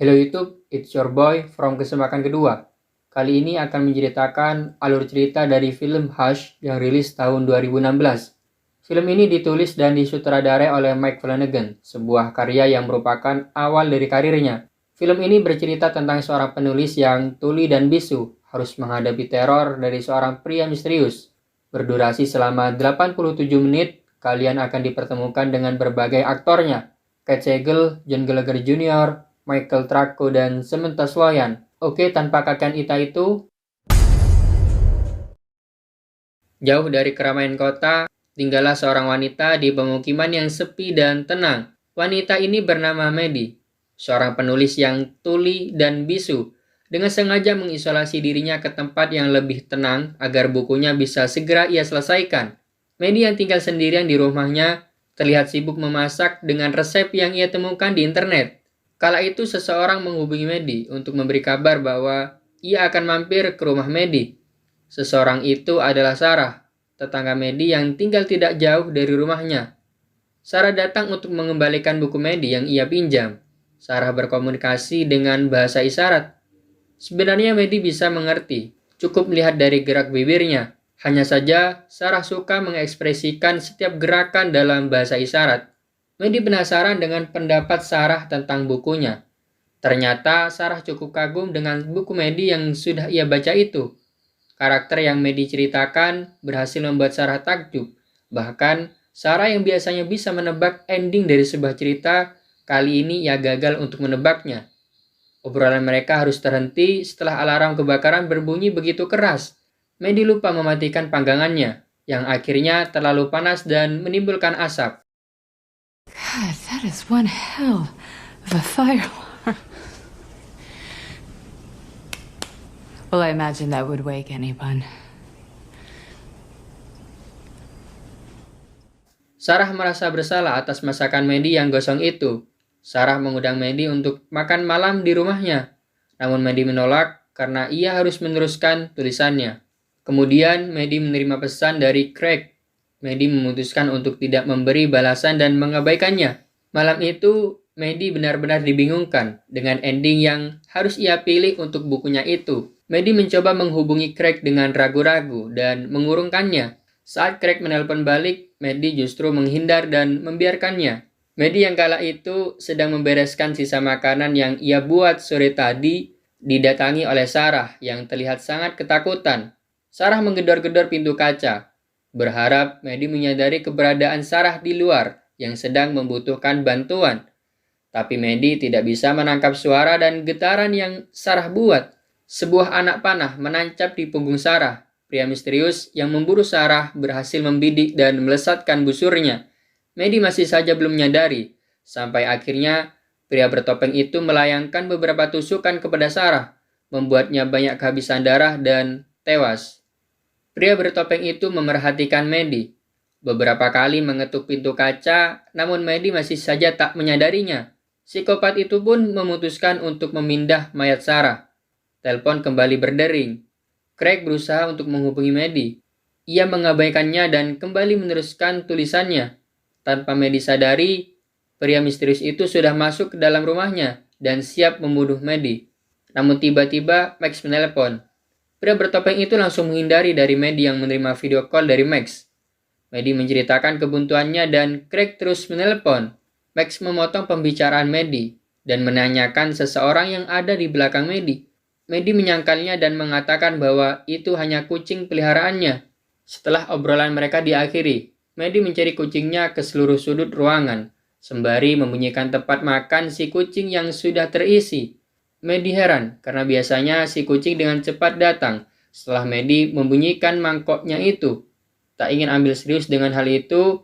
Hello YouTube, it's your boy from Kesempatan Kedua. Kali ini akan menceritakan alur cerita dari film Hush yang rilis tahun 2016. Film ini ditulis dan disutradarai oleh Mike Flanagan, sebuah karya yang merupakan awal dari karirnya. Film ini bercerita tentang seorang penulis yang tuli dan bisu harus menghadapi teror dari seorang pria misterius. Berdurasi selama 87 menit, kalian akan dipertemukan dengan berbagai aktornya. Kate Siegel, John Gallagher Jr., Michael Tracko, dan Samantha Sloyan. Oke, tanpa kakek Ita itu, jauh dari keramaian kota, tinggallah seorang wanita di pemukiman yang sepi dan tenang. Wanita ini bernama Maddie, seorang penulis yang tuli dan bisu, dengan sengaja mengisolasi dirinya ke tempat yang lebih tenang agar bukunya bisa segera ia selesaikan. Maddie yang tinggal sendirian di rumahnya terlihat sibuk memasak dengan resep yang ia temukan di internet. Kala itu seseorang menghubungi Maddie untuk memberi kabar bahwa ia akan mampir ke rumah Maddie. Seseorang itu adalah Sarah, tetangga Maddie yang tinggal tidak jauh dari rumahnya. Sarah datang untuk mengembalikan buku Maddie yang ia pinjam. Sarah berkomunikasi dengan bahasa isyarat. Sebenarnya Maddie bisa mengerti, cukup melihat dari gerak bibirnya. Hanya saja Sarah suka mengekspresikan setiap gerakan dalam bahasa isyarat. Maddie penasaran dengan pendapat Sarah tentang bukunya. Ternyata Sarah cukup kagum dengan buku Maddie yang sudah ia baca itu. Karakter yang Maddie ceritakan berhasil membuat Sarah takjub. Bahkan, Sarah yang biasanya bisa menebak ending dari sebuah cerita, kali ini ia gagal untuk menebaknya. Obrolan mereka harus terhenti setelah alarm kebakaran berbunyi begitu keras. Maddie lupa mematikan panggangannya, yang akhirnya terlalu panas dan menimbulkan asap. God, that is one hell of a fire alarm. Well, I imagine that would wake anyone. Sarah merasa bersalah atas masakan Maddie yang gosong itu. Sarah mengundang Maddie untuk makan malam di rumahnya. Namun Maddie menolak karena ia harus meneruskan tulisannya. Kemudian Maddie menerima pesan dari Craig. Maddie memutuskan untuk tidak memberi balasan dan mengabaikannya. Malam itu, Maddie benar-benar dibingungkan dengan ending yang harus ia pilih untuk bukunya itu. Maddie mencoba menghubungi Craig dengan ragu-ragu dan mengurungkannya. Saat Craig menelpon balik, Maddie justru menghindar dan membiarkannya. Maddie yang kala itu sedang membereskan sisa makanan yang ia buat sore tadi, didatangi oleh Sarah yang terlihat sangat ketakutan. Sarah menggedor-gedor pintu kaca, berharap Maddie menyadari keberadaan Sarah di luar yang sedang membutuhkan bantuan. Tapi Maddie tidak bisa menangkap suara dan getaran yang Sarah buat. Sebuah anak panah menancap di punggung Sarah. Pria misterius yang memburu Sarah berhasil membidik dan melesatkan busurnya. Maddie masih saja belum menyadari, sampai akhirnya pria bertopeng itu melayangkan beberapa tusukan kepada Sarah, membuatnya banyak kehabisan darah dan tewas. Pria bertopeng itu memerhatikan Maddie. Beberapa kali mengetuk pintu kaca, namun Maddie masih saja tak menyadarinya. Psikopat itu pun memutuskan untuk memindah mayat Sarah. Telepon kembali berdering. Craig berusaha untuk menghubungi Maddie. Ia mengabaikannya dan kembali meneruskan tulisannya. Tanpa Maddie sadari, pria misterius itu sudah masuk ke dalam rumahnya dan siap membunuh Maddie. Namun tiba-tiba Max menelepon. Pria bertopeng itu langsung menghindari dari Maddie yang menerima video call dari Max. Maddie menceritakan kebuntuannya dan Craig terus menelepon. Max memotong pembicaraan Maddie dan menanyakan seseorang yang ada di belakang Maddie. Maddie menyangkalnya dan mengatakan bahwa itu hanya kucing peliharaannya. Setelah obrolan mereka diakhiri, Maddie mencari kucingnya ke seluruh sudut ruangan, sembari membunyikan tempat makan si kucing yang sudah terisi. Maddie heran karena biasanya si kucing dengan cepat datang setelah Maddie membunyikan mangkoknya itu. Tak ingin ambil serius dengan hal itu,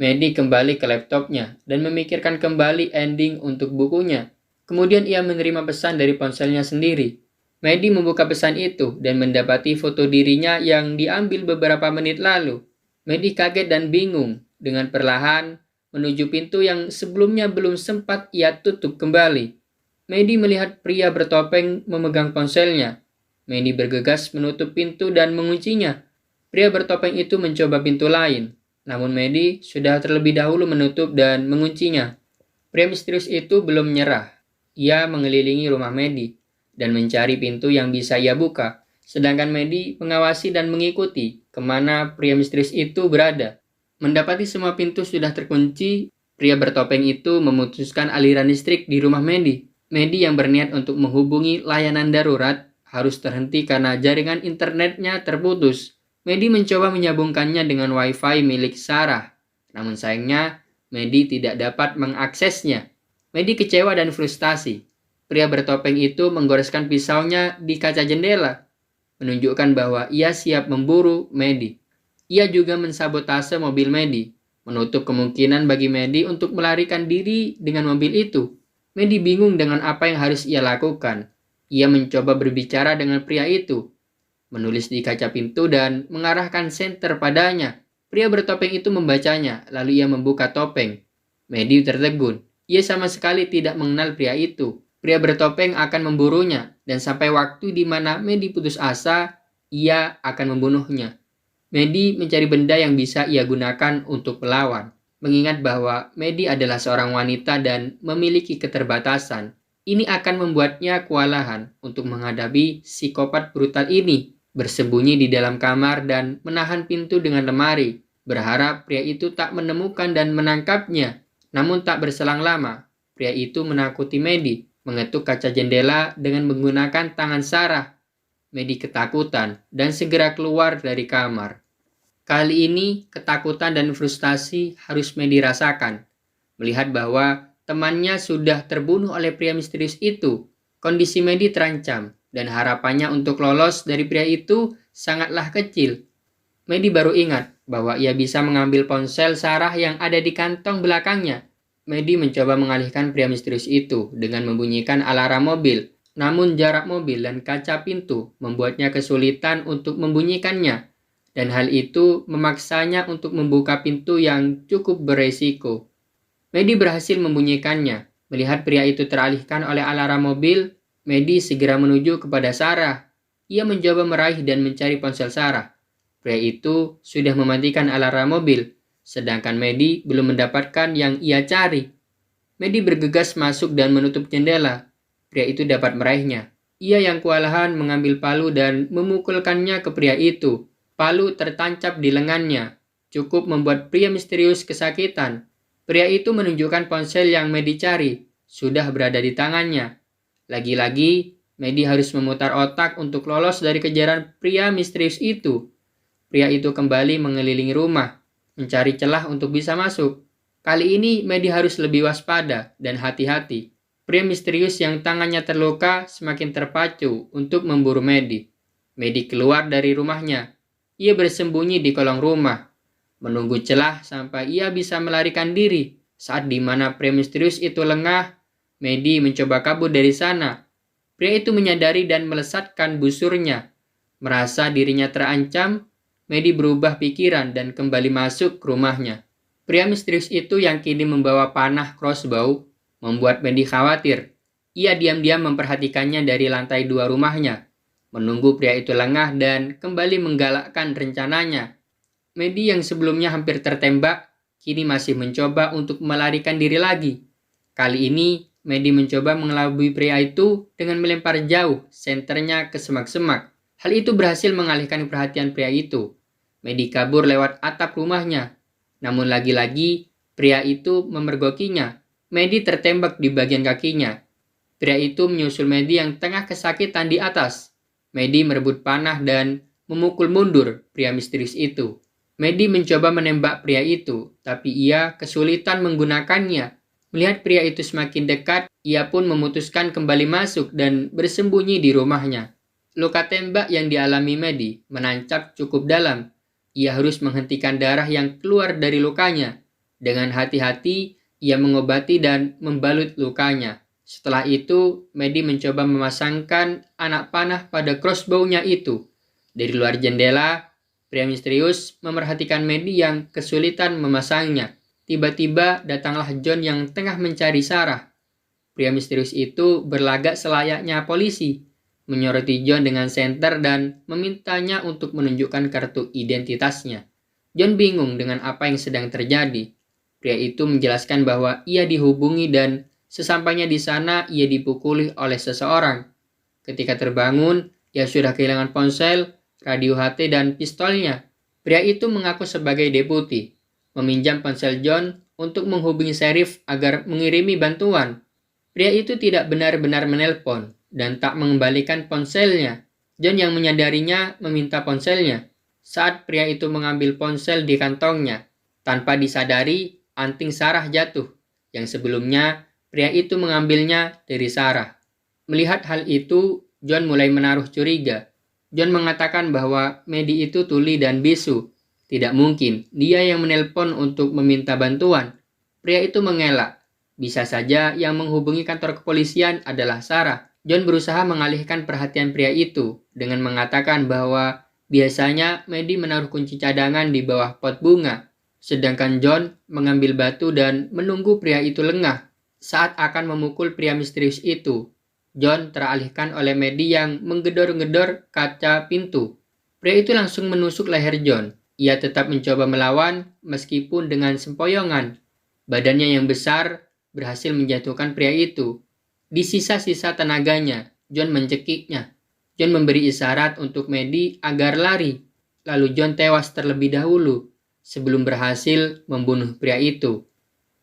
Maddie kembali ke laptopnya dan memikirkan kembali ending untuk bukunya. Kemudian ia menerima pesan dari ponselnya sendiri. Maddie membuka pesan itu dan mendapati foto dirinya yang diambil beberapa menit lalu. Maddie kaget dan bingung dengan perlahan menuju pintu yang sebelumnya belum sempat ia tutup kembali. Maddie melihat pria bertopeng memegang ponselnya. Maddie bergegas menutup pintu dan menguncinya. Pria bertopeng itu mencoba pintu lain, namun Maddie sudah terlebih dahulu menutup dan menguncinya. Pria misterius itu belum menyerah. Ia mengelilingi rumah Maddie dan mencari pintu yang bisa ia buka, sedangkan Maddie mengawasi dan mengikuti kemana pria misterius itu berada. Mendapati semua pintu sudah terkunci, pria bertopeng itu memutuskan aliran listrik di rumah Maddie. Maddie yang berniat untuk menghubungi layanan darurat harus terhenti karena jaringan internetnya terputus. Maddie mencoba menyambungkannya dengan wifi milik Sarah. Namun sayangnya, Maddie tidak dapat mengaksesnya. Maddie kecewa dan frustasi. Pria bertopeng itu menggoreskan pisaunya di kaca jendela, menunjukkan bahwa ia siap memburu Maddie. Ia juga mensabotase mobil Maddie, menutup kemungkinan bagi Maddie untuk melarikan diri dengan mobil itu. Maddie bingung dengan apa yang harus ia lakukan. Ia mencoba berbicara dengan pria itu, menulis di kaca pintu dan mengarahkan senter padanya. Pria bertopeng itu membacanya, lalu ia membuka topeng. Maddie tertegun. Ia sama sekali tidak mengenal pria itu. Pria bertopeng akan memburunya, dan sampai waktu di mana Maddie putus asa, ia akan membunuhnya. Maddie mencari benda yang bisa ia gunakan untuk melawan. Mengingat bahwa Maddie adalah seorang wanita dan memiliki keterbatasan, ini akan membuatnya kewalahan untuk menghadapi psikopat brutal ini. Bersembunyi di dalam kamar dan menahan pintu dengan lemari, berharap pria itu tak menemukan dan menangkapnya. Namun tak berselang lama, pria itu menakuti Maddie, mengetuk kaca jendela dengan menggunakan tangan Sarah. Maddie ketakutan dan segera keluar dari kamar. Kali ini, ketakutan dan frustasi harus Maddie rasakan. Melihat bahwa temannya sudah terbunuh oleh pria misterius itu, kondisi Maddie terancam, dan harapannya untuk lolos dari pria itu sangatlah kecil. Maddie baru ingat bahwa ia bisa mengambil ponsel Sarah yang ada di kantong belakangnya. Maddie mencoba mengalihkan pria misterius itu dengan membunyikan alarm mobil, namun jarak mobil dan kaca pintu membuatnya kesulitan untuk membunyikannya. Dan hal itu memaksanya untuk membuka pintu yang cukup beresiko. Maddie berhasil membunyikannya. Melihat pria itu teralihkan oleh alarm mobil, Maddie segera menuju kepada Sarah. Ia mencoba meraih dan mencari ponsel Sarah. Pria itu sudah mematikan alarm mobil, sedangkan Maddie belum mendapatkan yang ia cari. Maddie bergegas masuk dan menutup jendela. Pria itu dapat meraihnya. Ia yang kewalahan mengambil palu dan memukulkannya ke pria itu. Palu tertancap di lengannya, cukup membuat pria misterius kesakitan. Pria itu menunjukkan ponsel yang Maddie cari, sudah berada di tangannya. Lagi-lagi, Maddie harus memutar otak untuk lolos dari kejaran pria misterius itu. Pria itu kembali mengelilingi rumah, mencari celah untuk bisa masuk. Kali ini, Maddie harus lebih waspada dan hati-hati. Pria misterius yang tangannya terluka semakin terpacu untuk memburu Maddie. Maddie keluar dari rumahnya. Ia bersembunyi di kolong rumah, menunggu celah sampai ia bisa melarikan diri. Saat di mana pria misterius itu lengah, Maddie mencoba kabur dari sana. Pria itu menyadari dan melesatkan busurnya. Merasa dirinya terancam, Maddie berubah pikiran dan kembali masuk ke rumahnya. Pria misterius itu yang kini membawa panah crossbow membuat Maddie khawatir. Ia diam-diam memperhatikannya dari lantai 2 rumahnya, menunggu pria itu lengah dan kembali menggalakkan rencananya. Maddie yang sebelumnya hampir tertembak, kini masih mencoba untuk melarikan diri lagi. Kali ini, Maddie mencoba mengelabui pria itu dengan melempar jauh senternya ke semak-semak. Hal itu berhasil mengalihkan perhatian pria itu. Maddie kabur lewat atap rumahnya. Namun lagi-lagi, pria itu memergokinya. Maddie tertembak di bagian kakinya. Pria itu menyusul Maddie yang tengah kesakitan di atas. Maddie merebut panah dan memukul mundur pria misterius itu. Maddie mencoba menembak pria itu, tapi ia kesulitan menggunakannya. Melihat pria itu semakin dekat, ia pun memutuskan kembali masuk dan bersembunyi di rumahnya. Luka tembak yang dialami Maddie menancap cukup dalam. Ia harus menghentikan darah yang keluar dari lukanya. Dengan hati-hati, ia mengobati dan membalut lukanya. Setelah itu, Maddie mencoba memasangkan anak panah pada crossbow-nya itu. Dari luar jendela, pria misterius memerhatikan Maddie yang kesulitan memasangnya. Tiba-tiba datanglah John yang tengah mencari Sarah. Pria misterius itu berlagak selayaknya polisi, menyoroti John dengan senter dan memintanya untuk menunjukkan kartu identitasnya. John bingung dengan apa yang sedang terjadi. Pria itu menjelaskan bahwa ia dihubungi dan Sesampainya di sana, ia dipukuli oleh seseorang. Ketika terbangun, ia sudah kehilangan ponsel, radio HT, dan pistolnya. Pria itu mengaku sebagai deputi, meminjam ponsel John untuk menghubungi sheriff agar mengirimi bantuan. Pria itu tidak benar-benar menelpon dan tak mengembalikan ponselnya. John yang menyadarinya meminta ponselnya. Saat pria itu mengambil ponsel di kantongnya, tanpa disadari, anting Sarah jatuh, yang sebelumnya pria itu mengambilnya dari Sarah. Melihat hal itu, John mulai menaruh curiga. John mengatakan bahwa Maddie itu tuli dan bisu. Tidak mungkin dia yang menelpon untuk meminta bantuan. Pria itu mengelak. Bisa saja yang menghubungi kantor kepolisian adalah Sarah. John berusaha mengalihkan perhatian pria itu dengan mengatakan bahwa biasanya Maddie menaruh kunci cadangan di bawah pot bunga. Sedangkan John mengambil batu dan menunggu pria itu lengah saat akan memukul pria misterius itu. John teralihkan oleh Maddie yang menggedor-gedor kaca pintu. Pria itu langsung menusuk leher John. Ia tetap mencoba melawan meskipun dengan sempoyongan. Badannya yang besar berhasil menjatuhkan pria itu. Di sisa-sisa tenaganya, John mencekiknya. John memberi isyarat untuk Maddie agar lari. Lalu John tewas terlebih dahulu sebelum berhasil membunuh pria itu.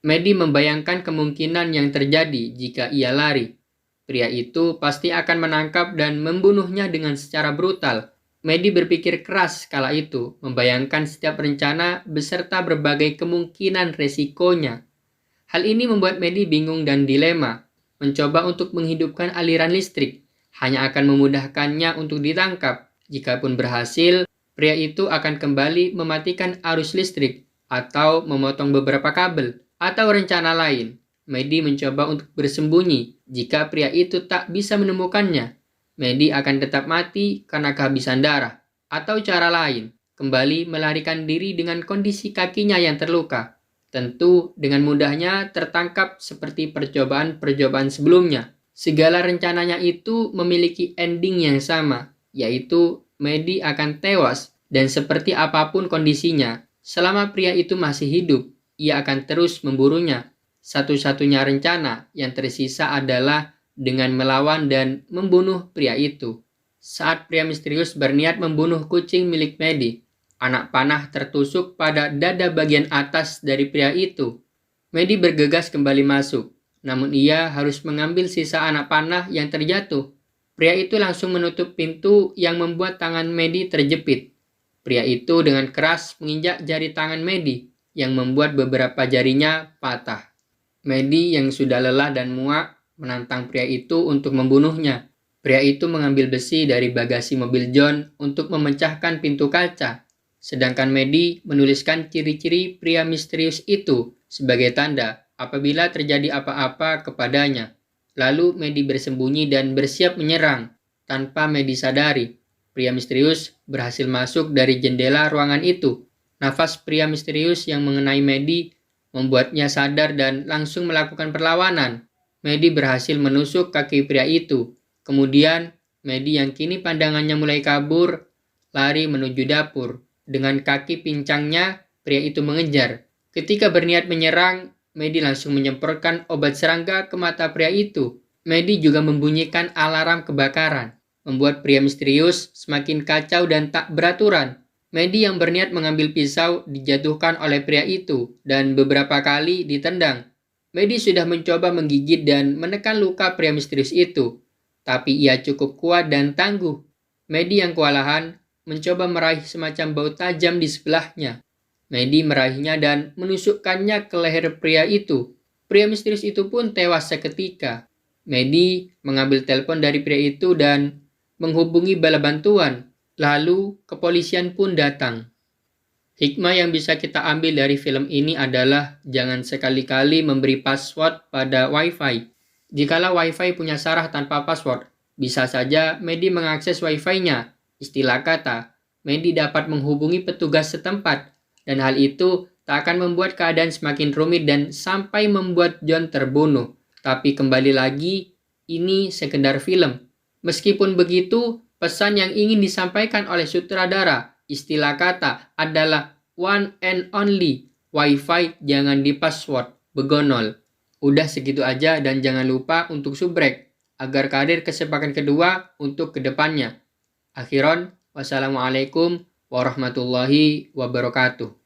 Maddie membayangkan kemungkinan yang terjadi jika ia lari. Pria itu pasti akan menangkap dan membunuhnya dengan secara brutal. Maddie berpikir keras kala itu, membayangkan setiap rencana beserta berbagai kemungkinan resikonya. Hal ini membuat Maddie bingung dan dilema. Mencoba untuk menghidupkan aliran listrik hanya akan memudahkannya untuk ditangkap. Jikapun berhasil, pria itu akan kembali mematikan arus listrik atau memotong beberapa kabel atau rencana lain. Maddie mencoba untuk bersembunyi. Jika pria itu tak bisa menemukannya, Maddie akan tetap mati karena kehabisan darah. Atau cara lain, kembali melarikan diri dengan kondisi kakinya yang terluka. Tentu dengan mudahnya tertangkap seperti percobaan-percobaan sebelumnya. Segala rencananya itu memiliki ending yang sama, yaitu Maddie akan tewas dan seperti apapun kondisinya, selama pria itu masih hidup, ia akan terus memburunya. Satu-satunya rencana yang tersisa adalah dengan melawan dan membunuh pria itu. Saat pria misterius berniat membunuh kucing milik Maddie, anak panah tertusuk pada dada bagian atas dari pria itu. Maddie bergegas kembali masuk, namun ia harus mengambil sisa anak panah yang terjatuh. Pria itu langsung menutup pintu yang membuat tangan Maddie terjepit. Pria itu dengan keras menginjak jari tangan Maddie yang membuat beberapa jarinya patah. Maddie yang sudah lelah dan muak menantang pria itu untuk membunuhnya. Pria itu mengambil besi dari bagasi mobil John untuk memecahkan pintu kaca. Sedangkan Maddie menuliskan ciri-ciri pria misterius itu sebagai tanda apabila terjadi apa-apa kepadanya. Lalu Maddie bersembunyi dan bersiap menyerang. Tanpa Maddie sadari, pria misterius berhasil masuk dari jendela ruangan itu. Nafas pria misterius yang mengenai Maddie membuatnya sadar dan langsung melakukan perlawanan. Maddie berhasil menusuk kaki pria itu. Kemudian, Maddie yang kini pandangannya mulai kabur, lari menuju dapur. Dengan kaki pincangnya, pria itu mengejar. Ketika berniat menyerang, Maddie langsung menyemprotkan obat serangga ke mata pria itu. Maddie juga membunyikan alarm kebakaran, membuat pria misterius semakin kacau dan tak beraturan. Maddie yang berniat mengambil pisau dijatuhkan oleh pria itu dan beberapa kali ditendang. Maddie sudah mencoba menggigit dan menekan luka pria misterius itu, tapi ia cukup kuat dan tangguh. Maddie yang kewalahan mencoba meraih semacam bau tajam di sebelahnya. Maddie meraihnya dan menusukkannya ke leher pria itu. Pria misterius itu pun tewas seketika. Maddie mengambil telepon dari pria itu dan menghubungi bala bantuan. Lalu, kepolisian pun datang. Hikmah yang bisa kita ambil dari film ini adalah jangan sekali-kali memberi password pada Wi-Fi. Jikalau Wi-Fi punya Sarah tanpa password, bisa saja Maddie mengakses Wi-Fi-nya. Istilah kata, Maddie dapat menghubungi petugas setempat, dan hal itu tak akan membuat keadaan semakin rumit dan sampai membuat John terbunuh. Tapi kembali lagi, ini sekedar film. Meskipun begitu, pesan yang ingin disampaikan oleh sutradara, istilah kata, adalah one and only. Wi-Fi jangan di password, begonol. Udah segitu aja dan jangan lupa untuk subrek agar karir kesempatan kedua untuk kedepannya. Akhiron, wassalamualaikum warahmatullahi wabarakatuh.